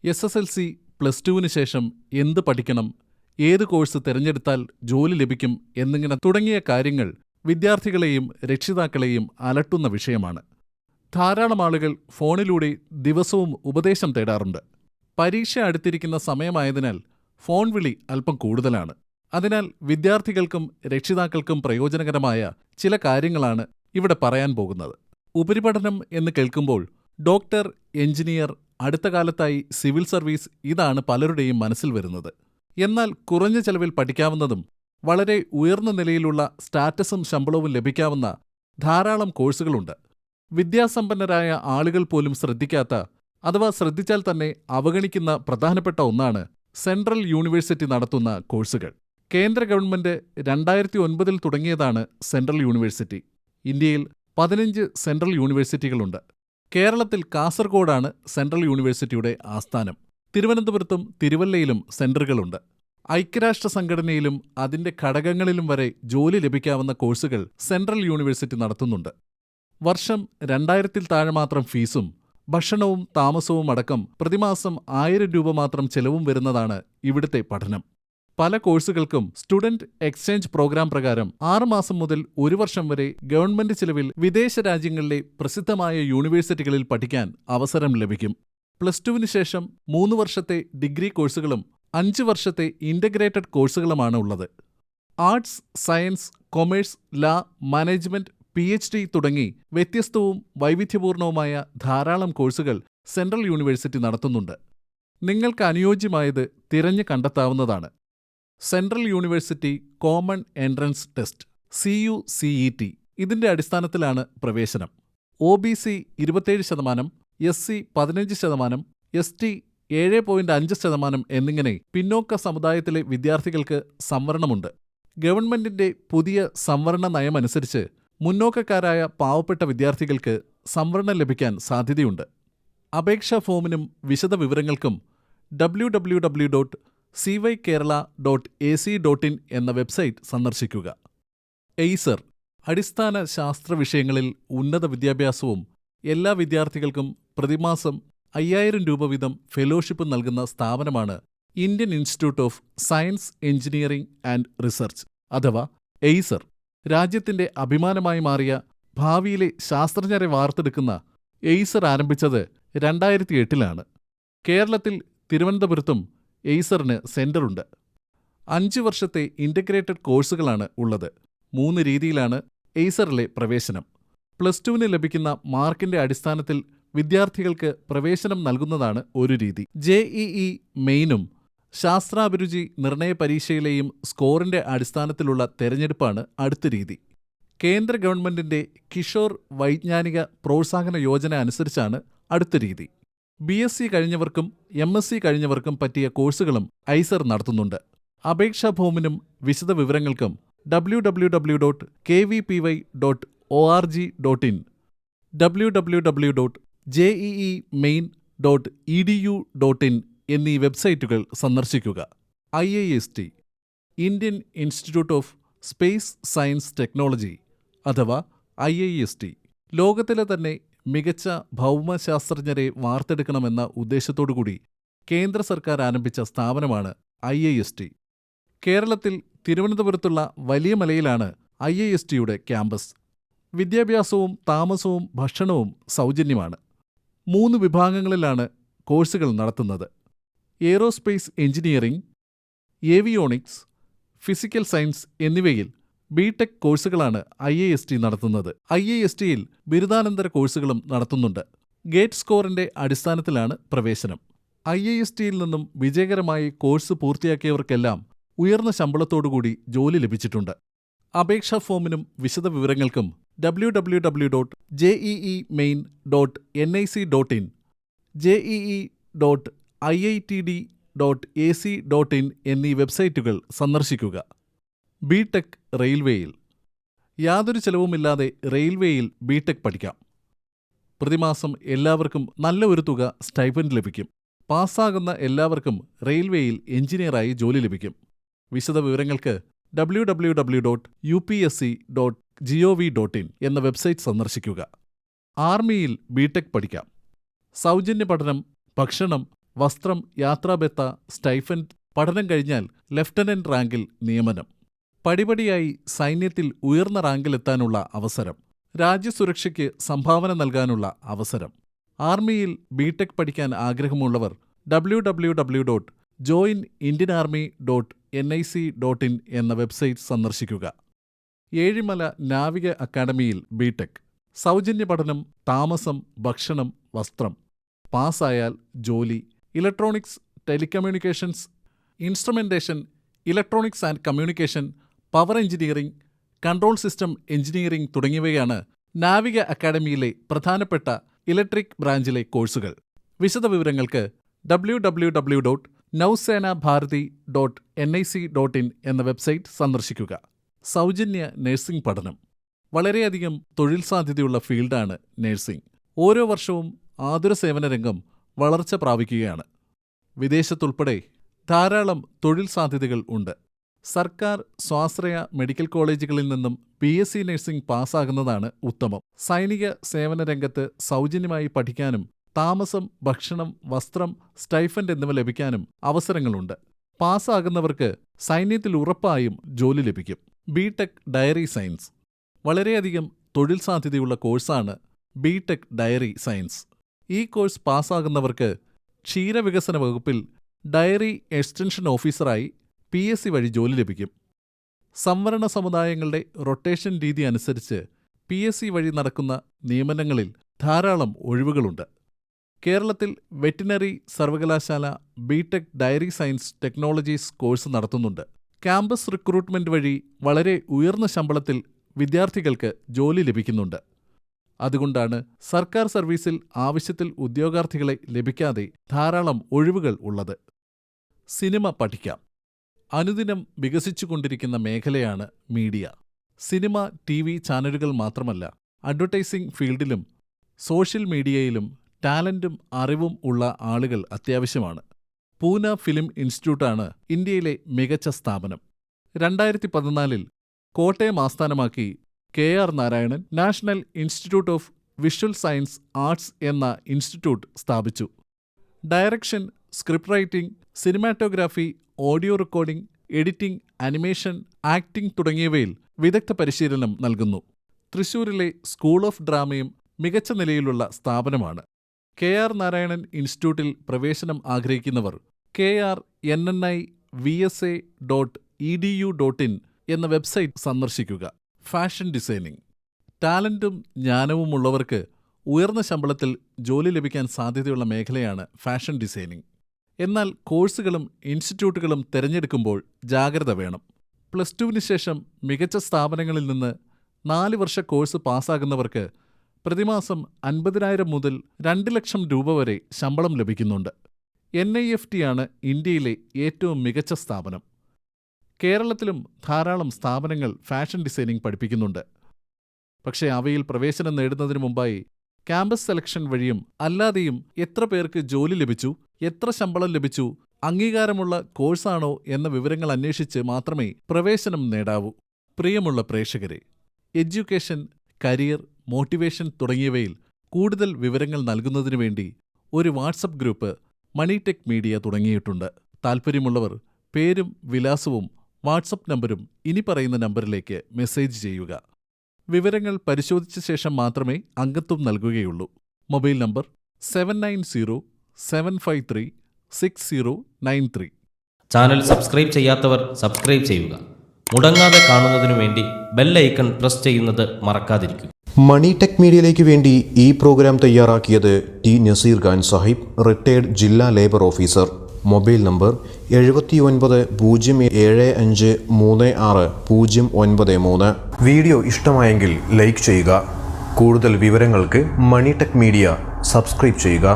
SSLC, +2 ശേഷം എന്ത് പഠിക്കണം, ഏത് കോഴ്സ് തിരഞ്ഞെടുത്താൽ ജോലി ലഭിക്കും എന്നിങ്ങനെ തുടങ്ങിയ കാര്യങ്ങൾ വിദ്യാർത്ഥികളെയും രക്ഷിതാക്കളെയും അലട്ടുന്ന വിഷയമാണ്. ധാരാളം ആളുകൾ ഫോണിലൂടെ ദിവസവും ഉപദേശം തേടാറുണ്ട്. പരീക്ഷ അടുത്തിരിക്കുന്ന സമയമായതിനാൽ ഫോൺ വിളി അല്പം കൂടുതലാണ്. അതിനാൽ വിദ്യാർത്ഥികൾക്കും രക്ഷിതാക്കൾക്കും പ്രയോജനകരമായ ചില കാര്യങ്ങളാണ് ഇവിടെ പറയാൻ പോകുന്നത്. ഉപരിപഠനം എന്ന് കേൾക്കുമ്പോൾ ഡോക്ടർ, എഞ്ചിനീയർ, അടുത്ത കാലത്തായി സിവിൽ സർവീസ് ഇതാണ് പലരുടെയും മനസ്സിൽ വരുന്നത്. എന്നാൽ കുറഞ്ഞ ചെലവിൽ പഠിക്കാവുന്നതും വളരെ ഉയർന്ന നിലയിലുള്ള സ്റ്റാറ്റസും ശമ്പളവും ലഭിക്കാവുന്ന ധാരാളം കോഴ്സുകളുണ്ട്. വിദ്യാസമ്പന്നരായ ആളുകൾ പോലും ശ്രദ്ധിക്കാത്ത, അഥവാ ശ്രദ്ധിച്ചാൽ തന്നെ അവഗണിക്കുന്ന പ്രധാനപ്പെട്ട ഒന്നാണ് സെൻട്രൽ യൂണിവേഴ്സിറ്റി നടത്തുന്ന കോഴ്സുകൾ. കേന്ദ്ര ഗവൺമെന്റ് 2009 തുടങ്ങിയതാണ് സെൻട്രൽ യൂണിവേഴ്സിറ്റി. ഇന്ത്യയിൽ 15 സെൻട്രൽ യൂണിവേഴ്സിറ്റികളുണ്ട്. കേരളത്തിൽ കാസർഗോഡാണ് സെൻട്രൽ യൂണിവേഴ്സിറ്റിയുടെ ആസ്ഥാനം. തിരുവനന്തപുരത്തും തിരുവല്ലയിലും സെന്ററുകളുണ്ട്. ഐക്യരാഷ്ട്ര സംഘടനയിലും അതിന്റെ ഘടകങ്ങളിലും വരെ ജോലി ലഭിക്കാവുന്ന കോഴ്സുകൾ സെൻട്രൽ യൂണിവേഴ്സിറ്റി നടത്തുന്നുണ്ട്. വർഷം 2000 താഴെ മാത്രം ഫീസും ഭക്ഷണവും താമസവും അടക്കം പ്രതിമാസം 1000 രൂപ മാത്രം ചെലവും വരുന്നതാണ് ഇവിടുത്തെ പഠനം. പല കോഴ്സുകൾക്കും സ്റ്റുഡന്റ് എക്സ്ചേഞ്ച് പ്രോഗ്രാം പ്രകാരം 6 മാസം മുതൽ 1 വർഷം വരെ ഗവൺമെന്റ് ചിലവിൽ വിദേശ രാജ്യങ്ങളിലെ പ്രസിദ്ധമായ യൂണിവേഴ്സിറ്റികളിൽ പഠിക്കാൻ അവസരം ലഭിക്കും. +2 ശേഷം 3 വർഷത്തെ ഡിഗ്രി കോഴ്സുകളും 5 വർഷത്തെ ഇന്റഗ്രേറ്റഡ് കോഴ്സുകളുമാണ് ഉള്ളത്. ആർട്സ്, സയൻസ്, കൊമേഴ്സ്, ലാ, മാനേജ്മെന്റ്, PhD തുടങ്ങി വ്യത്യസ്തവും വൈവിധ്യപൂർണവുമായ ധാരാളം കോഴ്സുകൾ സെൻട്രൽ യൂണിവേഴ്സിറ്റി നടത്തുന്നുണ്ട്. നിങ്ങൾക്ക് അനുയോജ്യമായത് തിരഞ്ഞു കണ്ടെത്താവുന്നതാണ്. Central university common entrance test CUCET ഇതിന്റെ അടിസ്ഥാനത്തിലാണ് പ്രവേശനം. OBC 27%, SC 15%, ST 7.5% എന്നിങ്ങനെ പിന്നോക്ക സമുദായത്തിലെ വിദ്യാർത്ഥികൾക്ക് സംവരണമുണ്ട്. ഗവൺമെന്റിന്റെ പുതിയ സംവരണ നയമനുസരിച്ച് മുന്നോക്കക്കാരായ പാവപ്പെട്ട വിദ്യാർത്ഥികൾക്ക് സംവരണം ലഭിക്കാൻ സാധ്യതയുണ്ട്. അപേക്ഷാ ഫോമിനും വിശദവിവരങ്ങൾക്കും www.cykerala.ac.in എന്ന വെബ്സൈറ്റ് സന്ദർശിക്കുക. എയ്സർ അടിസ്ഥാന ശാസ്ത്ര വിഷയങ്ങളിൽ ഉന്നത വിദ്യാഭ്യാസവും എല്ലാ വിദ്യാർത്ഥികൾക്കും പ്രതിമാസം 5000 രൂപ വീതം ഫെലോഷിപ്പ് നൽകുന്ന സ്ഥാപനമാണ് Indian institute of science, engineering and research അഥവാ എയ്സർ. രാജ്യത്തിന്റെ അഭിമാനമായി മാറിയ ഭാവിയിലെ ശാസ്ത്രജ്ഞരെ വാർത്തെടുക്കുന്ന എയ്സർ ആരംഭിച്ചത് 2008 കേരളത്തിൽ തിരുവനന്തപുരത്തും എയ്സറിന് സെന്ററുണ്ട്. 5 വർഷത്തെ ഇന്റഗ്രേറ്റഡ് കോഴ്സുകളാണ് ഉള്ളത്. 3 രീതിയിലാണ് എയ്സറിലെ പ്രവേശനം. +2 ലഭിക്കുന്ന മാർക്കിന്റെ അടിസ്ഥാനത്തിൽ വിദ്യാർത്ഥികൾക്ക് പ്രവേശനം നൽകുന്നതാണ് ഒരു രീതി. JEE മെയിനും ശാസ്ത്രാഭിരുചി നിർണയ പരീക്ഷയിലെയും സ്കോറിന്റെ അടിസ്ഥാനത്തിലുള്ള തെരഞ്ഞെടുപ്പാണ് അടുത്ത രീതി. കേന്ദ്ര ഗവൺമെന്റിന്റെ കിഷോർ വൈജ്ഞാനിക പ്രോത്സാഹന യോജന അനുസരിച്ചാണ് അടുത്ത രീതി. BSc കഴിഞ്ഞവർക്കും MSc കഴിഞ്ഞവർക്കും പറ്റിയ കോഴ്സുകളും ഐസർ നടത്തുന്നുണ്ട്. അപേക്ഷാ ഫോമിനും വിശദവിവരങ്ങൾക്കും www.kvpy.org.in, www.jeemain.edu.in എന്നീ വെബ്സൈറ്റുകൾ സന്ദർശിക്കുക. IIST Indian institute of space science technology അഥവാ IIST ലോകത്തിലെ തന്നെ മികച്ച ഭൗമശാസ്ത്രജ്ഞരെ വാർത്തെടുക്കണമെന്ന ഉദ്ദേശത്തോടുകൂടി കേന്ദ്ര സർക്കാർ ആരംഭിച്ച സ്ഥാപനമാണ് IIST. കേരളത്തിൽ തിരുവനന്തപുരത്തുള്ള വലിയ മലയിലാണ് IISTയുടെ ക്യാമ്പസ്. വിദ്യാഭ്യാസവും താമസവും ഭക്ഷണവും സൗജന്യമാണ്. 3 വിഭാഗങ്ങളിലാണ് കോഴ്സുകൾ നടത്തുന്നത്. Aerospace engineering, avionics, physical science എന്നിവയിൽ BTech കോഴ്സുകളാണ് IIST നടത്തുന്നത്. IISTയിൽ ബിരുദാനന്തര കോഴ്സുകളും നടത്തുന്നുണ്ട്. ഗേറ്റ് സ്കോറിന്റെ അടിസ്ഥാനത്തിലാണ് പ്രവേശനം. IISTയിൽ നിന്നും വിജയകരമായി കോഴ്സ് പൂർത്തിയാക്കിയവർക്കെല്ലാം ഉയർന്ന ശമ്പളത്തോടുകൂടി ജോലി ലഭിച്ചിട്ടുണ്ട്. അപേക്ഷാ ഫോമിനും വിശദവിവരങ്ങൾക്കും www.jeemain.nic.in, jee.iitd.ac.in എന്നീ വെബ്സൈറ്റുകൾ സന്ദർശിക്കുക. BTech റെയിൽവേയിൽ യാതൊരു ചെലവുമില്ലാതെ റെയിൽവേയിൽ BTech പഠിക്കാം. പ്രതിമാസം എല്ലാവർക്കും നല്ല ഒരു തുക സ്റ്റൈപ്പൻഡ് ലഭിക്കും. പാസ്സാകുന്ന എല്ലാവർക്കും റെയിൽവേയിൽ എഞ്ചിനീയറായി ജോലി ലഭിക്കും. വിശദവിവരങ്ങൾക്ക് www.upsc.gov.in എന്ന വെബ്സൈറ്റ് സന്ദർശിക്കുക. ആർമിയിൽ BTech പഠിക്കാം. സൗജന്യ പഠനം, ഭക്ഷണം, വസ്ത്രം, യാത്രാബത്ത, സ്റ്റൈഫൻഡ്, പഠനം കഴിഞ്ഞാൽ ലഫ്റ്റനന്റ് റാങ്കിൽ നിയമനം. പടിപടിയായി സൈന്യത്തിൽ ഉയർന്ന റാങ്കിലെത്താനുള്ള അവസരം. രാജ്യസുരക്ഷയ്ക്ക് സംഭാവന നൽകാനുള്ള അവസരം. ആർമിയിൽ ബിടെക് പഠിക്കാൻ ആഗ്രഹമുള്ളവർ www.joinindianarmy.nic.in എന്ന വെബ്സൈറ്റ് സന്ദർശിക്കുക. ഏഴിമല നാവിക അക്കാഡമിയിൽ ബിടെക്. സൗജന്യ പഠനം, താമസം, ഭക്ഷണം, വസ്ത്രം. പാസ്സായാൽ ജോലി. Electronics, telecommunications, instrumentation, electronics and communication, power engineering, control system engineering തുടങ്ങിയവയാണ് നാവിക അക്കാഡമിയിലെ പ്രധാനപ്പെട്ട ഇലക്ട്രിക് ബ്രാഞ്ചിലെ കോഴ്സുകൾ. വിശദവിവരങ്ങൾക്ക് www.nausenabharati.nic.in എന്ന വെബ്സൈറ്റ് സന്ദർശിക്കുക. സൗജന്യ നഴ്സിംഗ് പഠനം. വളരെയധികം തൊഴിൽ സാധ്യതയുള്ള ഫീൽഡാണ് നഴ്സിംഗ്. ഓരോ വർഷവും ആതുര സേവന രംഗം വളർച്ച പ്രാപിക്കുകയാണ്. വിദേശത്തുൾപ്പെടെ ധാരാളം തൊഴിൽ സാധ്യതകൾ ഉണ്ട്. സർക്കാർ സ്വാശ്രയ മെഡിക്കൽ കോളേജുകളിൽ നിന്നും BSc നഴ്സിംഗ് പാസ്സാകുന്നതാണ് ഉത്തമം. സൈനിക സേവന രംഗത്ത് സൗജന്യമായി പഠിക്കാനും താമസം, ഭക്ഷണം, വസ്ത്രം, സ്റ്റൈഫൻഡ് എന്നിവ ലഭിക്കാനും അവസരങ്ങളുണ്ട്. പാസ്സാകുന്നവർക്ക് സൈന്യത്തിൽ ഉറപ്പായും ജോലി ലഭിക്കും. BTech dairy science. വളരെയധികം തൊഴിൽ സാധ്യതയുള്ള കോഴ്സാണ് ബിടെക് ഡയറി സയൻസ്. ഈ കോഴ്സ് പാസ്സാകുന്നവർക്ക് ക്ഷീരവികസന വകുപ്പിൽ ഡയറി എക്സ്റ്റൻഷൻ ഓഫീസറായി PSc വഴി ജോലി ലഭിക്കും. സംവരണ സമുദായങ്ങളുടെ റൊട്ടേഷൻ രീതി അനുസരിച്ച് PSc വഴി നടക്കുന്ന നിയമനങ്ങളിൽ ധാരാളം ഒഴിവുകളുണ്ട്. കേരളത്തിൽ വെറ്റിനറി സർവകലാശാല BTech dairy science technologies course നടത്തുന്നുണ്ട്. ക്യാമ്പസ് റിക്രൂട്ട്മെന്റ് വഴി വളരെ ഉയർന്ന ശമ്പളത്തിൽ വിദ്യാർത്ഥികൾക്ക് ജോലി ലഭിക്കുന്നുണ്ട്. അതുകൊണ്ടാണ് സർക്കാർ സർവീസിൽ ആവശ്യത്തിൽ ഉദ്യോഗാർത്ഥികളെ ലഭിക്കാതെ ധാരാളം ഒഴിവുകൾ ഉള്ളത്. സിനിമ പഠിക്കാം. അനുദിനം വികസിച്ചുകൊണ്ടിരിക്കുന്ന മേഖലയാണ് മീഡിയ. സിനിമ, TV ചാനലുകൾ മാത്രമല്ല, അഡ്വർടൈസിംഗ് ഫീൽഡിലും സോഷ്യൽ മീഡിയയിലും ടാലന്റും അറിവും ഉള്ള ആളുകൾ അത്യാവശ്യമാണ്. പൂന ഫിലിം ഇൻസ്റ്റിറ്റ്യൂട്ടാണ് ഇന്ത്യയിലെ മികച്ച സ്ഥാപനം. 2014 കോട്ടയം ആസ്ഥാനമാക്കി KR Narayanan national institute of visual science arts എന്ന ഇൻസ്റ്റിറ്റ്യൂട്ട് സ്ഥാപിച്ചു. Direction, script writing, cinematography, audio recording, editing, animation, acting തുടങ്ങിയവയിൽ വിദഗ്ധ പരിശീലനം നൽകുന്നു. തൃശൂരിലെ സ്കൂൾ ഓഫ് ഡ്രാമയും മികച്ച നിലയിലുള്ള സ്ഥാപനമാണ്. KR നാരായണൻ ഇൻസ്റ്റിറ്റ്യൂട്ടിൽ പ്രവേശനം ആഗ്രഹിക്കുന്നവർ krnivsa.edu.in എന്ന വെബ്സൈറ്റ് സന്ദർശിക്കുക. Fashion designing. ടാലന്റും ജ്ഞാനവുമുള്ളവർക്ക് ഉയർന്ന ശമ്പളത്തിൽ ജോലി ലഭിക്കാൻ സാധ്യതയുള്ള മേഖലയാണ് ഫാഷൻ ഡിസൈനിംഗ്. എന്നാൽ കോഴ്സുകളും ഇൻസ്റ്റിറ്റ്യൂട്ടുകളും തിരഞ്ഞെടുക്കുമ്പോൾ ജാഗ്രത വേണം. +2 ശേഷം മികച്ച സ്ഥാപനങ്ങളിൽ നിന്ന് 4 വർഷ കോഴ്സ് പാസ്സാകുന്നവർക്ക് പ്രതിമാസം 50,000 മുതൽ 2 ലക്ഷം രൂപ വരെ ശമ്പളം ലഭിക്കുന്നുണ്ട്. NIFT ആണ് ഇന്ത്യയിലെ ഏറ്റവും മികച്ച സ്ഥാപനം. കേരളത്തിലും ധാരാളം സ്ഥാപനങ്ങൾ ഫാഷൻ ഡിസൈനിംഗ് പഠിപ്പിക്കുന്നുണ്ട്. പക്ഷേ അവയിൽ പ്രവേശനം നേടുന്നതിന് മുമ്പായി ക്യാമ്പസ് സെലക്ഷൻ വഴിയും അല്ലാതെയും എത്ര പേർക്ക് ജോലി ലഭിച്ചു, എത്ര ശമ്പളം ലഭിച്ചു, അംഗീകാരമുള്ള കോഴ്സാണോ എന്ന വിവരങ്ങൾ അന്വേഷിച്ച് മാത്രമേ പ്രവേശനം നേടാവൂ. പ്രിയമുള്ള പ്രേക്ഷകരെ, എഡ്യൂക്കേഷൻ, കരിയർ, മോട്ടിവേഷൻ തുടങ്ങിയവയിൽ കൂടുതൽ വിവരങ്ങൾ നൽകുന്നതിനു വേണ്ടി ഒരു വാട്സപ്പ് ഗ്രൂപ്പ് മണിടെക് മീഡിയ തുടങ്ങിയിട്ടുണ്ട്. താൽപ്പര്യമുള്ളവർ പേരും വിലാസവും വാട്സപ്പ് നമ്പരും ഇനി പറയുന്ന നമ്പറിലേക്ക് മെസ്സേജ് ചെയ്യുക. വിവരങ്ങൾ പരിശോധിച്ച ശേഷം മാത്രമേ അംഗത്വം നൽകുകയുള്ളൂ. Mobile number 7907536093. ചാനൽ സബ്സ്ക്രൈബ് ചെയ്യാത്തവർ സബ്സ്ക്രൈബ് ചെയ്യുക. മുടങ്ങാതെ കാണുന്നതിനു വേണ്ടി ബെൽ ഐക്കൺ പ്രസ് ചെയ്യുന്നത് മറക്കാതിരിക്കുക. മണിടെക് മീഡിയയിലേക്ക് വേണ്ടി ഈ പ്രോഗ്രാം തയ്യാറാക്കിയത് T. നസീർ ഖാൻ സാഹിബ്, റിട്ടയർഡ് ജില്ലാ labour officer. Mobile number 7907753693. Video ഇഷ്ടമായെങ്കിൽ ലൈക്ക് ചെയ്യുക. കൂടുതൽ വിവരങ്ങൾക്ക് മണിടെക് മീഡിയ സബ്സ്ക്രൈബ് ചെയ്യുക.